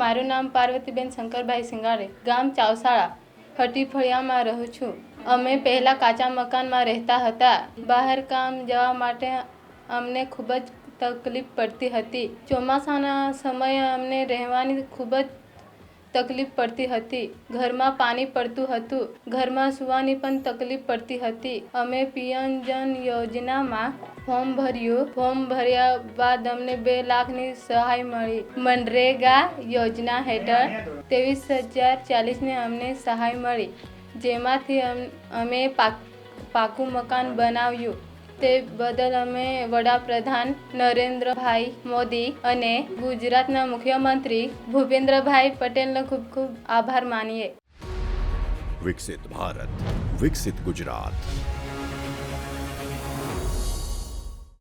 મારું નામ પાર્વતીબેન શંકરભાઈ સિંગાડે, ગામ ચાવસાળા, હટીફળિયામાં રહું છું. અમે પહેલાં કાચા મકાનમાં રહેતા હતા. બહાર કામ જવા માટે અમને ખૂબ જ તકલીફ પડતી હતી. ચોમાસાના સમયે અમને રહેવાની ખૂબ જ તકલીફ પડતી હતી. ઘરમાં પાણી પડતું હતું. ઘરમાં સૂવાની પણ તકલીફ પડતી હતી. અમે પીએમ જન યોજનામાં ફોર્મ ભર્યું. ફોર્મ ભર્યા બાદ અમને 2 લાખની સહાય મળી. મનરેગા યોજના હેઠળ 23,040ની અમને સહાય મળી, જેમાંથી અમે પાકું મકાન બનાવ્યું. તે બદલ અમે વડાપ્રધાન નરેન્દ્રભાઈ મોદી અને ગુજરાતના મુખ્યમંત્રી ભૂપેન્દ્રભાઈ પટેલનો ખૂબ ખૂબ આભાર માનીએ. વિકસિત ભારત, વિકસિત ગુજરાત.